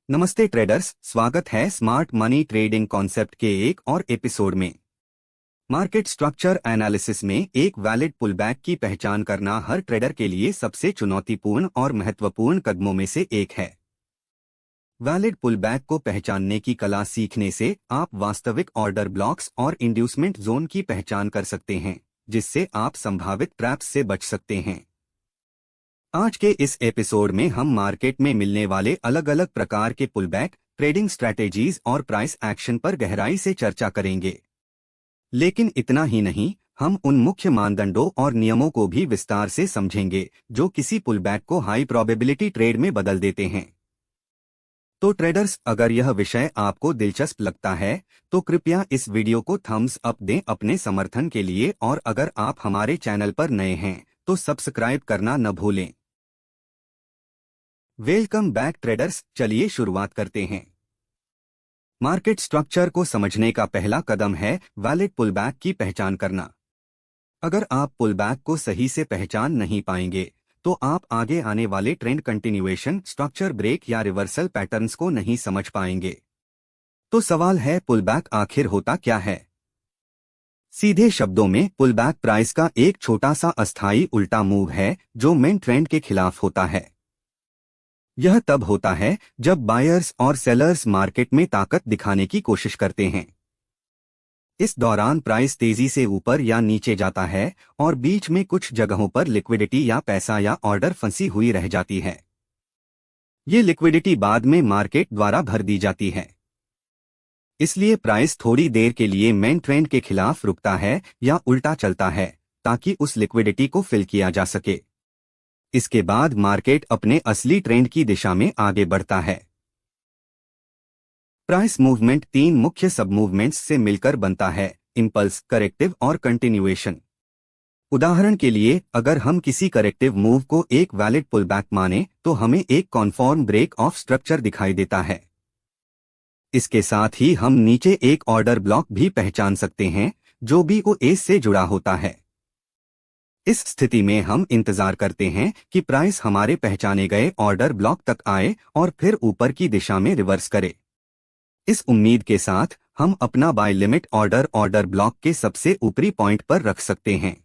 नमस्ते ट्रेडर्स, स्वागत है स्मार्ट मनी ट्रेडिंग कॉन्सेप्ट के एक और एपिसोड में। मार्केट स्ट्रक्चर एनालिसिस में एक वैलिड पुलबैक की पहचान करना हर ट्रेडर के लिए सबसे चुनौतीपूर्ण और महत्वपूर्ण कदमों में से एक है। वैलिड पुलबैक को पहचानने की कला सीखने से आप वास्तविक ऑर्डर ब्लॉक्स और इंड्यूसमेंट जोन की पहचान कर सकते हैं, जिससे आप संभावित ट्रैप्स से बच सकते हैं। आज के इस एपिसोड में हम मार्केट में मिलने वाले अलग अलग प्रकार के पुलबैक, ट्रेडिंग स्ट्रैटेजीज और प्राइस एक्शन पर गहराई से चर्चा करेंगे। लेकिन इतना ही नहीं, हम उन मुख्य मानदंडों और नियमों को भी विस्तार से समझेंगे जो किसी पुलबैक को हाई प्रोबेबिलिटी ट्रेड में बदल देते हैं। तो ट्रेडर्स, अगर यह विषय आपको दिलचस्प लगता है तो कृपया इस वीडियो को थम्स अप दें अपने समर्थन के लिए, और अगर आप हमारे चैनल पर नए हैं तो सब्सक्राइब करना न भूलें। वेलकम बैक ट्रेडर्स, चलिए शुरुआत करते हैं। मार्केट स्ट्रक्चर को समझने का पहला कदम है वैलिड पुलबैक की पहचान करना। अगर आप पुलबैक को सही से पहचान नहीं पाएंगे तो आप आगे आने वाले ट्रेंड कंटिन्यूएशन, स्ट्रक्चर ब्रेक या रिवर्सल पैटर्न्स को नहीं समझ पाएंगे। तो सवाल है, पुलबैक आखिर होता क्या है? सीधे शब्दों में, पुलबैक प्राइस का एक छोटा सा अस्थायी उल्टा मूव है जो मेन ट्रेंड के खिलाफ होता है। यह तब होता है जब बायर्स और सेलर्स मार्केट में ताकत दिखाने की कोशिश करते हैं। इस दौरान प्राइस तेजी से ऊपर या नीचे जाता है और बीच में कुछ जगहों पर लिक्विडिटी या पैसा या ऑर्डर फंसी हुई रह जाती है। ये लिक्विडिटी बाद में मार्केट द्वारा भर दी जाती है। इसलिए प्राइस थोड़ी देर के लिए मेन ट्रेंड के खिलाफ रुकता है या उल्टा चलता है ताकि उस लिक्विडिटी को फिल किया जा सके। इसके बाद मार्केट अपने असली ट्रेंड की दिशा में आगे बढ़ता है। प्राइस मूवमेंट तीन मुख्य सब मूवमेंट्स से मिलकर बनता है: इंपल्स, करेक्टिव और कंटिन्यूएशन। उदाहरण के लिए, अगर हम किसी करेक्टिव मूव को एक वैलिड पुलबैक माने तो हमें एक कॉन्फॉर्म ब्रेक ऑफ स्ट्रक्चर दिखाई देता है। इसके साथ ही हम नीचे एक ऑर्डर ब्लॉक भी पहचान सकते हैं जो BOS से जुड़ा होता है। इस स्थिति में हम इंतजार करते हैं कि प्राइस हमारे पहचाने गए ऑर्डर ब्लॉक तक आए और फिर ऊपर की दिशा में रिवर्स करे। इस उम्मीद के साथ हम अपना बाय लिमिट ऑर्डर ब्लॉक के सबसे ऊपरी पॉइंट पर रख सकते हैं।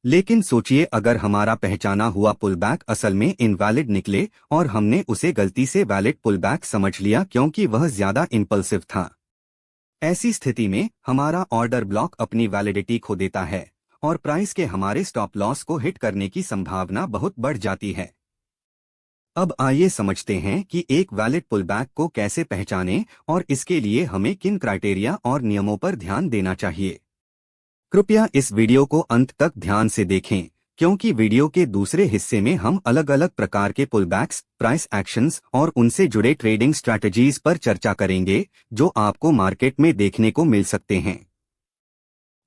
लेकिन सोचिए, अगर हमारा पहचाना हुआ पुलबैक असल में इनवैलिड निकले और हमने उसे गलती से वैलिड पुलबैक समझ लिया क्योंकि वह ज्यादा इंपल्सिव था। ऐसी स्थिति में हमारा ऑर्डर ब्लॉक अपनी वैलिडिटी खो देता है और प्राइस के हमारे स्टॉप लॉस को हिट करने की संभावना बहुत बढ़ जाती है। अब आइए समझते हैं कि एक वैलिड पुलबैक को कैसे पहचानें और इसके लिए हमें किन क्राइटेरिया और नियमों पर ध्यान देना चाहिए। कृपया इस वीडियो को अंत तक ध्यान से देखें, क्योंकि वीडियो के दूसरे हिस्से में हम अलग अलग प्रकार के पुलबैक्स, प्राइस एक्शंस और उनसे जुड़े ट्रेडिंग स्ट्रैटेजीज पर चर्चा करेंगे जो आपको मार्केट में देखने को मिल सकते हैं।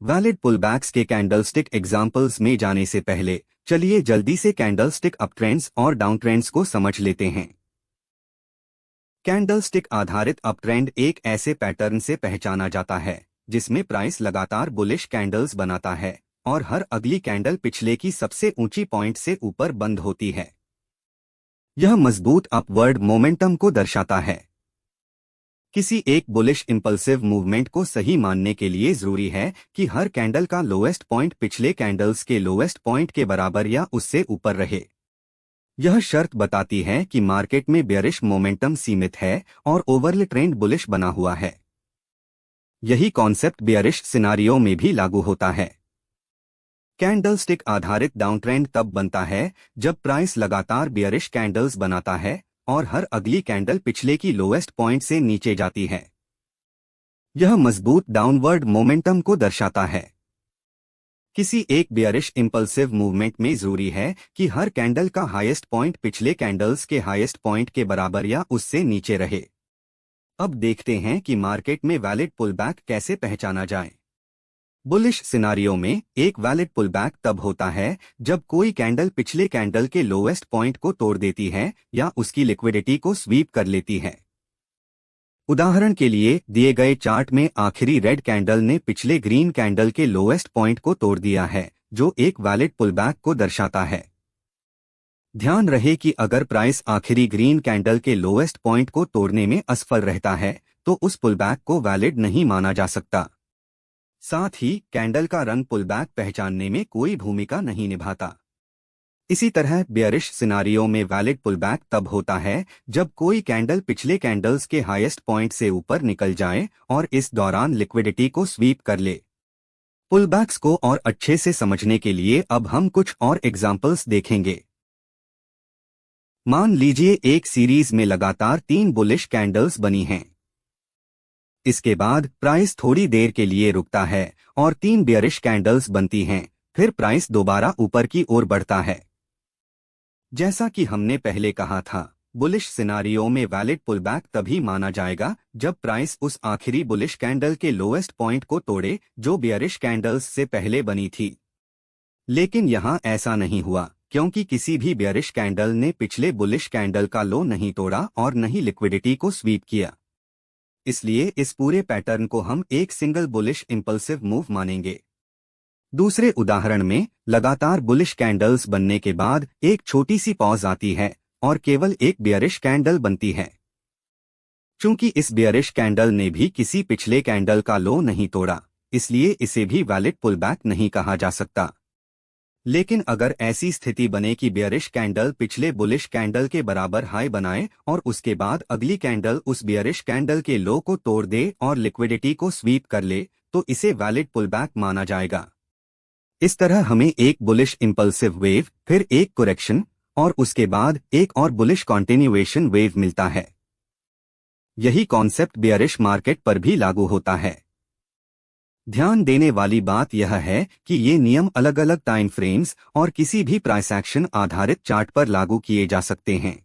वैलिड पुलबैक्स के कैंडलस्टिक एग्जाम्पल्स में जाने से पहले चलिए जल्दी से कैंडलस्टिक अप ट्रेंड्स और डाउन ट्रेंड्स को समझ लेते हैं। कैंडलस्टिक आधारित अप ट्रेंड एक ऐसे पैटर्न से पहचाना जाता है जिसमें प्राइस लगातार बुलिश कैंडल्स बनाता है और हर अगली कैंडल पिछले की सबसे ऊंची पॉइंट से ऊपर बंद होती है। यह मजबूत अपवर्ड मोमेंटम को दर्शाता है। किसी एक बुलिश इंपल्सिव मूवमेंट को सही मानने के लिए जरूरी है कि हर कैंडल का लोएस्ट पॉइंट पिछले कैंडल्स के लोएस्ट पॉइंट के बराबर या उससे ऊपर रहे। यह शर्त बताती है कि मार्केट में बेयरिश मोमेंटम सीमित है और ओवरऑल ट्रेंड बुलिश बना हुआ है। यही कॉन्सेप्ट बेयरिश सिनारियो में भी लागू होता है। कैंडलस्टिक आधारित डाउन ट्रेंड तब बनता है जब प्राइस लगातार बेयरिश कैंडल्स बनाता है और हर अगली कैंडल पिछले की लोएस्ट पॉइंट से नीचे जाती है। यह मजबूत डाउनवर्ड मोमेंटम को दर्शाता है। किसी एक बेयरिश इंपल्सिव मूवमेंट में जरूरी है कि हर कैंडल का हाईएस्ट पॉइंट पिछले कैंडल्स के हाईएस्ट पॉइंट के बराबर या उससे नीचे रहे। अब देखते हैं कि मार्केट में वैलिड पुलबैक कैसे पहचाना जाए। बुलिश सिनारियो में एक वैलिड पुलबैक तब होता है जब कोई कैंडल पिछले कैंडल के लोएस्ट पॉइंट को तोड़ देती है या उसकी लिक्विडिटी को स्वीप कर लेती है। उदाहरण के लिए दिए गए चार्ट में आखिरी रेड कैंडल ने पिछले ग्रीन कैंडल के लोएस्ट पॉइंट को तोड़ दिया है, जो एक वैलिड पुलबैक को दर्शाता है। ध्यान रहे कि अगर प्राइस आखिरी ग्रीन कैंडल के लोएस्ट पॉइंट को तोड़ने में असफल रहता है तो उस पुलबैक को वैलिड नहीं माना जा सकता। साथ ही कैंडल का रंग पुलबैक पहचानने में कोई भूमिका नहीं निभाता। इसी तरह बेयरिश सिनारियो में वैलिड पुलबैक तब होता है जब कोई कैंडल पिछले कैंडल्स के हाईएस्ट पॉइंट से ऊपर निकल जाए और इस दौरान लिक्विडिटी को स्वीप कर ले। पुलबैक्स को और अच्छे से समझने के लिए अब हम कुछ और एग्जाम्पल्स देखेंगे। मान लीजिए एक सीरीज में लगातार 3 बुलिश कैंडल्स बनी हैं। इसके बाद प्राइस थोड़ी देर के लिए रुकता है और 3 बेयरिश कैंडल्स बनती हैं, फिर प्राइस दोबारा ऊपर की ओर बढ़ता है। जैसा कि हमने पहले कहा था, बुलिश सिनारियो में वैलिड पुलबैक तभी माना जाएगा जब प्राइस उस आखिरी बुलिश कैंडल के लोएस्ट पॉइंट को तोड़े जो बेयरिश कैंडल्स से पहले बनी थी। लेकिन यहां ऐसा नहीं हुआ क्योंकि किसी भी बेयरिश कैंडल ने पिछले बुलिश कैंडल का लो नहीं तोड़ा और न ही लिक्विडिटी को स्वीप किया। इसलिए इस पूरे पैटर्न को हम एक सिंगल बुलिश इंपल्सिव मूव मानेंगे। दूसरे उदाहरण में लगातार बुलिश कैंडल्स बनने के बाद एक छोटी सी पॉज आती है और केवल एक बेयरिश कैंडल बनती है। चूंकि इस बेयरिश कैंडल ने भी किसी पिछले कैंडल का लो नहीं तोड़ा, इसलिए इसे भी वैलिड पुलबैक नहीं कहा जा सकता। लेकिन अगर ऐसी स्थिति बने कि बेयरिश कैंडल पिछले बुलिश कैंडल के बराबर हाई बनाए और उसके बाद अगली कैंडल उस बेयरिश कैंडल के लो को तोड़ दे और लिक्विडिटी को स्वीप कर ले, तो इसे वैलिड पुलबैक माना जाएगा। इस तरह हमें एक बुलिश इंपल्सिव वेव, फिर एक करेक्शन और उसके बाद एक और बुलिश कॉन्टिन्यूएशन वेव मिलता है। यही कॉन्सेप्ट बेयरिश मार्केट पर भी लागू होता है। ध्यान देने वाली बात यह है कि ये नियम अलग अलग टाइम फ्रेम्स और किसी भी प्राइस एक्शन आधारित चार्ट पर लागू किए जा सकते हैं।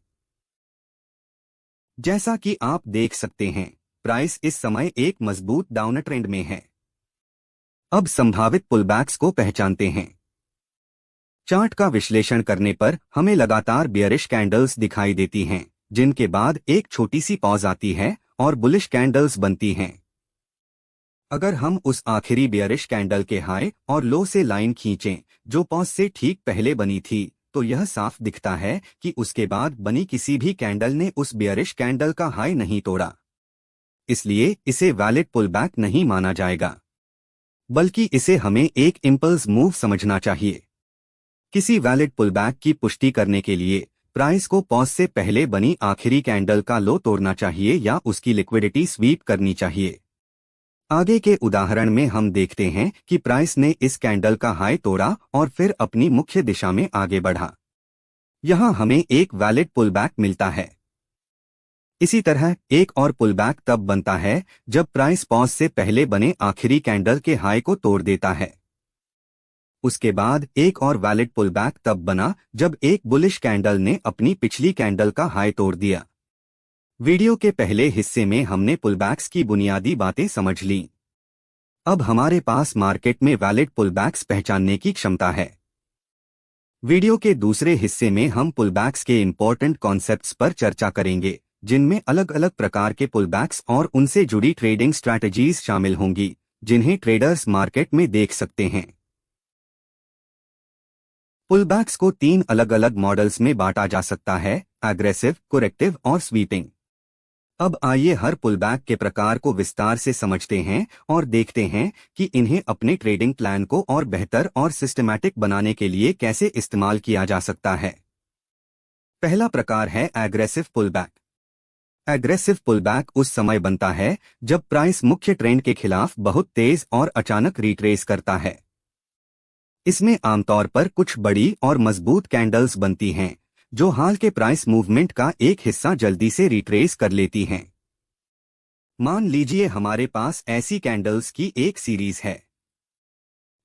जैसा कि आप देख सकते हैं, प्राइस इस समय एक मजबूत डाउन ट्रेंड में है। अब संभावित पुलबैक्स को पहचानते हैं। चार्ट का विश्लेषण करने पर हमें लगातार बेयरिश कैंडल्स दिखाई देती हैं, जिनके बाद एक छोटी सी पॉज आती है और बुलिश कैंडल्स बनती हैं। अगर हम उस आखिरी बेयरिश कैंडल के हाई और लो से लाइन खींचें जो पॉज से ठीक पहले बनी थी, तो यह साफ दिखता है कि उसके बाद बनी किसी भी कैंडल ने उस बेयरिश कैंडल का हाई नहीं तोड़ा। इसलिए इसे वैलिड पुलबैक नहीं माना जाएगा, बल्कि इसे हमें एक इंपल्स मूव समझना चाहिए। किसी वैलिड पुलबैक की पुष्टि करने के लिए प्राइस को पॉज से पहले बनी आखिरी कैंडल का लो तोड़ना चाहिए या उसकी लिक्विडिटी स्वीप करनी चाहिए। आगे के उदाहरण में हम देखते हैं कि प्राइस ने इस कैंडल का हाई तोड़ा और फिर अपनी मुख्य दिशा में आगे बढ़ा। यहां हमें एक वैलिड पुलबैक मिलता है। इसी तरह एक और पुलबैक तब बनता है जब प्राइस पॉज से पहले बने आखिरी कैंडल के हाई को तोड़ देता है। उसके बाद एक और वैलिड पुलबैक तब बना जब एक बुलिश कैंडल ने अपनी पिछली कैंडल का हाई तोड़ दिया। वीडियो के पहले हिस्से में हमने पुलबैक्स की बुनियादी बातें समझ लीं। अब हमारे पास मार्केट में वैलिड पुलबैक्स पहचानने की क्षमता है। वीडियो के दूसरे हिस्से में हम पुलबैक्स के इंपॉर्टेंट कॉन्सेप्ट्स पर चर्चा करेंगे, जिनमें अलग अलग प्रकार के पुलबैक्स और उनसे जुड़ी ट्रेडिंग स्ट्रैटेजीज शामिल होंगी, जिन्हें ट्रेडर्स मार्केट में देख सकते हैं। पुलबैक्स को 3 अलग अलग मॉडल्स में बांटा जा सकता है: एग्रेसिव, करेक्टिव और स्वीपिंग। अब आइए हर पुलबैक के प्रकार को विस्तार से समझते हैं और देखते हैं कि इन्हें अपने ट्रेडिंग प्लान को और बेहतर और सिस्टमैटिक बनाने के लिए कैसे इस्तेमाल किया जा सकता है। पहला प्रकार है एग्रेसिव पुलबैक। एग्रेसिव पुलबैक उस समय बनता है जब प्राइस मुख्य ट्रेंड के खिलाफ बहुत तेज और अचानक रिट्रेस करता है। इसमें आमतौर पर कुछ बड़ी और मजबूत कैंडल्स बनती हैं, जो हाल के प्राइस मूवमेंट का एक हिस्सा जल्दी से रिट्रेस कर लेती हैं। मान लीजिए हमारे पास ऐसी कैंडल्स की एक सीरीज है।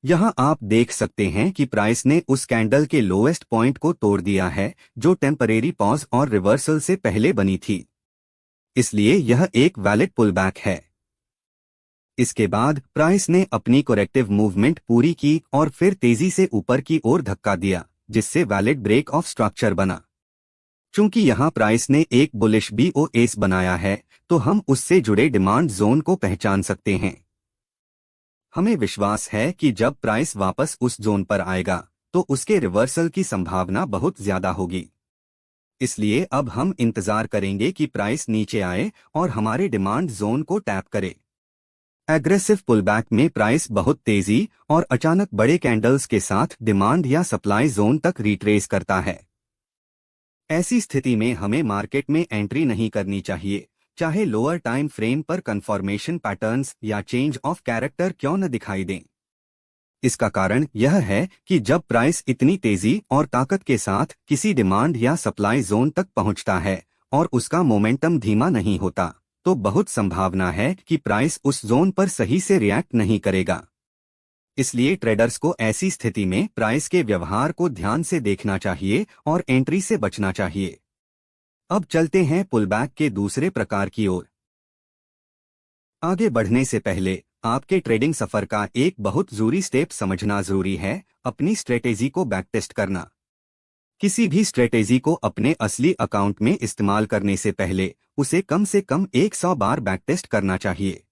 यहां आप देख सकते हैं कि प्राइस ने उस कैंडल के लोएस्ट पॉइंट को तोड़ दिया है जो टेम्परेरी पॉज और रिवर्सल से पहले बनी थी। इसलिए यह एक वैलिड पुलबैक है। इसके बाद प्राइस ने अपनी करेक्टिव मूवमेंट पूरी की और फिर तेजी से ऊपर की ओर धक्का दिया, जिससे वैलिड ब्रेक ऑफ स्ट्रक्चर बना। चूंकि यहां प्राइस ने एक बुलिश बीओएस बनाया है, तो हम उससे जुड़े डिमांड जोन को पहचान सकते हैं। हमें विश्वास है कि जब प्राइस वापस उस जोन पर आएगा, तो उसके रिवर्सल की संभावना बहुत ज्यादा होगी। इसलिए अब हम इंतजार करेंगे कि प्राइस नीचे आए और हमारे डिमांड जोन को टैप करे। एग्रेसिव पुलबैक में प्राइस बहुत तेजी और अचानक बड़े कैंडल्स के साथ डिमांड या सप्लाई जोन तक रिट्रेस करता है। ऐसी स्थिति में हमें मार्केट में एंट्री नहीं करनी चाहिए, चाहे लोअर टाइम फ्रेम पर कन्फर्मेशन पैटर्न्स या चेंज ऑफ कैरेक्टर क्यों न दिखाई दें। इसका कारण यह है कि जब प्राइस इतनी तेजी और ताकत के साथ किसी डिमांड या सप्लाई जोन तक पहुंचता है और उसका मोमेंटम धीमा नहीं होता, तो बहुत संभावना है कि प्राइस उस जोन पर सही से रिएक्ट नहीं करेगा। इसलिए ट्रेडर्स को ऐसी स्थिति में प्राइस के व्यवहार को ध्यान से देखना चाहिए और एंट्री से बचना चाहिए। अब चलते हैं पुलबैक के दूसरे प्रकार की ओर। आगे बढ़ने से पहले आपके ट्रेडिंग सफर का एक बहुत जरूरी स्टेप समझना जरूरी है, अपनी स्ट्रेटेजी को बैकटेस्ट करना। किसी भी स्ट्रेटेजी को अपने असली अकाउंट में इस्तेमाल करने से पहले उसे कम से कम 100 बार बैकटेस्ट करना चाहिए।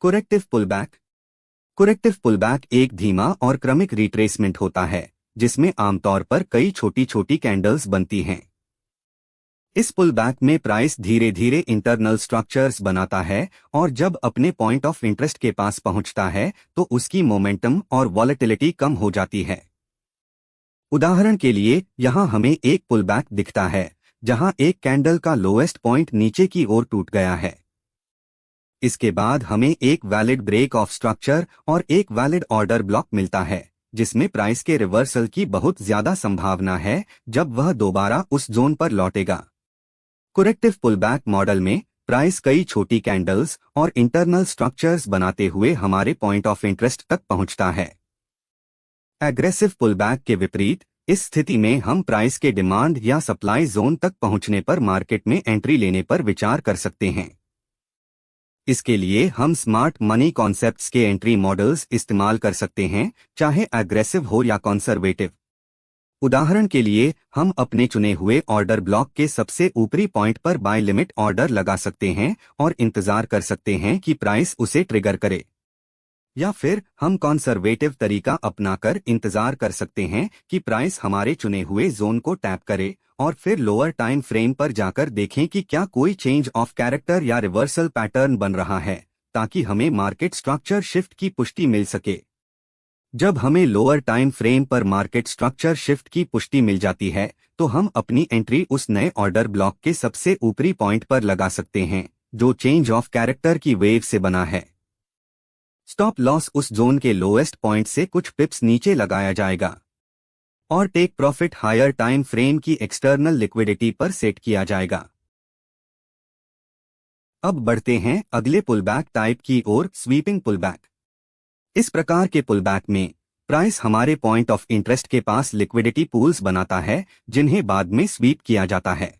कोरेक्टिव पुलबैक। कोरेक्टिव पुलबैक एक धीमा और क्रमिक रिट्रेसमेंट होता है, जिसमें आमतौर पर कई छोटी छोटी कैंडल्स बनती हैं। इस पुलबैक में प्राइस धीरे धीरे इंटरनल स्ट्रक्चर्स बनाता है और जब अपने पॉइंट ऑफ इंटरेस्ट के पास पहुंचता है तो उसकी मोमेंटम और वॉलेटिलिटी कम हो जाती है। उदाहरण के लिए यहां हमें एक पुलबैक दिखता है जहां एक कैंडल का लोएस्ट पॉइंट नीचे की ओर टूट गया है। इसके बाद हमें एक वैलिड ब्रेक ऑफ स्ट्रक्चर और एक वैलिड ऑर्डर ब्लॉक मिलता है, जिसमें प्राइस के रिवर्सल की बहुत ज्यादा संभावना है जब वह दोबारा उस जोन पर लौटेगा। कोरेक्टिव पुलबैक मॉडल में प्राइस कई छोटी कैंडल्स और इंटरनल स्ट्रक्चर्स बनाते हुए हमारे पॉइंट ऑफ इंटरेस्ट तक पहुंचता है। एग्रेसिव पुलबैक के विपरीत इस स्थिति में हम प्राइस के डिमांड या सप्लाई जोन तक पहुंचने पर मार्केट में एंट्री लेने पर विचार कर सकते हैं। इसके लिए हम स्मार्ट मनी कॉन्सेप्ट्स के एंट्री मॉडल्स इस्तेमाल कर सकते हैं, चाहे एग्रेसिव हो या कंजर्वेटिव। उदाहरण के लिए हम अपने चुने हुए ऑर्डर ब्लॉक के सबसे ऊपरी पॉइंट पर बाय लिमिट ऑर्डर लगा सकते हैं और इंतजार कर सकते हैं कि प्राइस उसे ट्रिगर करे। या फिर हम कंजर्वेटिव तरीका अपनाकर इंतजार कर सकते हैं कि प्राइस हमारे चुने हुए जोन को टैप करे और फिर लोअर टाइम फ्रेम पर जाकर देखें कि क्या कोई चेंज ऑफ कैरेक्टर या रिवर्सल पैटर्न बन रहा है, ताकि हमें मार्केट स्ट्रक्चर शिफ्ट की पुष्टि मिल सके। जब हमें लोअर टाइम फ्रेम पर मार्केट स्ट्रक्चर शिफ्ट की पुष्टि मिल जाती है तो हम अपनी एंट्री उस नए ऑर्डर ब्लॉक के सबसे ऊपरी पॉइंट पर लगा सकते हैं जो चेंज ऑफ कैरेक्टर की वेव से बना है। स्टॉप लॉस उस जोन के लोएस्ट पॉइंट से कुछ पिप्स नीचे लगाया जाएगा और take profit higher time frame की एक्सटर्नल लिक्विडिटी पर सेट किया जाएगा। अब बढ़ते हैं अगले पुलबैक टाइप की ओर, स्वीपिंग पुलबैक। इस प्रकार के पुलबैक में प्राइस हमारे पॉइंट ऑफ इंटरेस्ट के पास लिक्विडिटी पूल्स बनाता है जिन्हें बाद में स्वीप किया जाता है।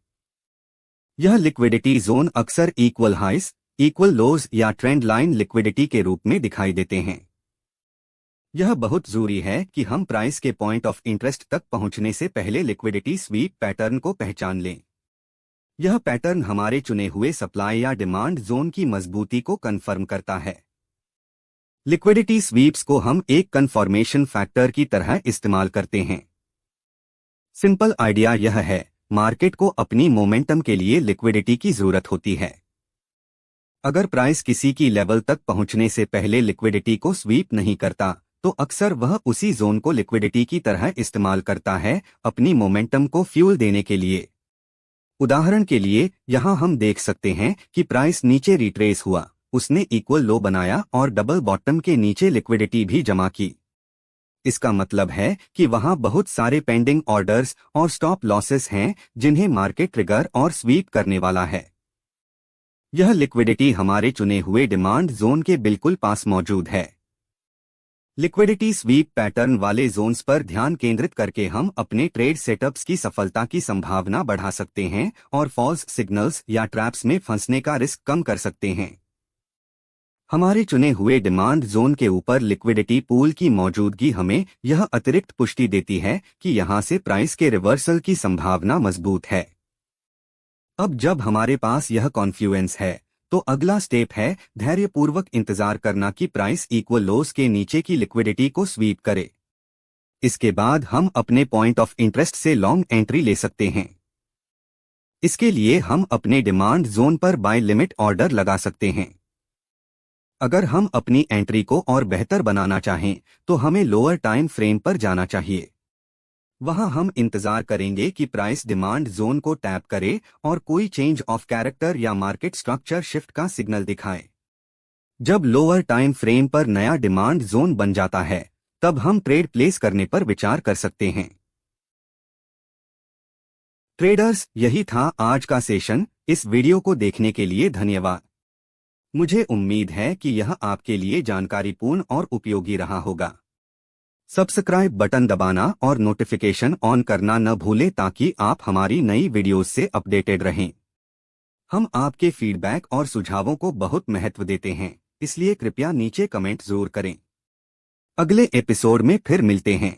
यह लिक्विडिटी जोन अक्सर इक्वल हाइस, इक्वल लोज या ट्रेंड लाइन लिक्विडिटी के रूप में दिखाई देते हैं। यह बहुत जरूरी है कि हम प्राइस के पॉइंट ऑफ इंटरेस्ट तक पहुंचने से पहले लिक्विडिटी स्वीप पैटर्न को पहचान लें। यह पैटर्न हमारे चुने हुए सप्लाई या डिमांड जोन की मजबूती को कन्फर्म करता है। लिक्विडिटी स्वीप्स को हम एक कन्फर्मेशन फैक्टर की तरह इस्तेमाल करते हैं। सिंपल आइडिया यह है, मार्केट को अपनी मोमेंटम के लिए लिक्विडिटी की जरूरत होती है। अगर प्राइस किसी की लेवल तक पहुंचने से पहले लिक्विडिटी को स्वीप नहीं करता तो अक्सर वह उसी जोन को लिक्विडिटी की तरह इस्तेमाल करता है अपनी मोमेंटम को फ्यूल देने के लिए। उदाहरण के लिए यहां हम देख सकते हैं कि प्राइस नीचे रिट्रेस हुआ, उसने इक्वल लो बनाया और डबल बॉटम के नीचे लिक्विडिटी भी जमा की। इसका मतलब है कि वहां बहुत सारे पेंडिंग ऑर्डर्स और स्टॉप लॉसेस हैं जिन्हें मार्केट ट्रिगर और स्वीप करने वाला है। यह लिक्विडिटी हमारे चुने हुए डिमांड जोन के बिल्कुल पास मौजूद है। लिक्विडिटी स्वीप पैटर्न वाले जोन्स पर ध्यान केंद्रित करके हम अपने ट्रेड सेटअप्स की सफलता की संभावना बढ़ा सकते हैं और फॉल्स सिग्नल्स या ट्रैप्स में फंसने का रिस्क कम कर सकते हैं। हमारे चुने हुए डिमांड जोन के ऊपर लिक्विडिटी पूल की मौजूदगी हमें यह अतिरिक्त पुष्टि देती है कि यहां से प्राइस के रिवर्सल की संभावना मजबूत है। अब जब हमारे पास यह कॉन्फ्लुएंस है तो अगला स्टेप है धैर्यपूर्वक इंतजार करना कि प्राइस इक्वल लोस के नीचे की लिक्विडिटी को स्वीप करे। इसके बाद हम अपने पॉइंट ऑफ इंटरेस्ट से लॉन्ग एंट्री ले सकते हैं। इसके लिए हम अपने डिमांड जोन पर बाय लिमिट ऑर्डर लगा सकते हैं। अगर हम अपनी एंट्री को और बेहतर बनाना चाहें तो हमें लोअर टाइम फ्रेम पर जाना चाहिए। वहां हम इंतजार करेंगे कि प्राइस डिमांड जोन को टैप करे और कोई चेंज ऑफ कैरेक्टर या मार्केट स्ट्रक्चर शिफ्ट का सिग्नल दिखाए। जब लोअर टाइम फ्रेम पर नया डिमांड जोन बन जाता है तब हम ट्रेड प्लेस करने पर विचार कर सकते हैं। ट्रेडर्स, यही था आज का सेशन। इस वीडियो को देखने के लिए धन्यवाद। मुझे उम्मीद है कि यह आपके लिए जानकारीपूर्ण और उपयोगी रहा होगा। सब्सक्राइब बटन दबाना और नोटिफिकेशन ऑन करना न भूलें ताकि आप हमारी नई वीडियोस से अपडेटेड रहें। हम आपके फीडबैक और सुझावों को बहुत महत्व देते हैं, इसलिए कृपया नीचे कमेंट जरूर करें। अगले एपिसोड में फिर मिलते हैं।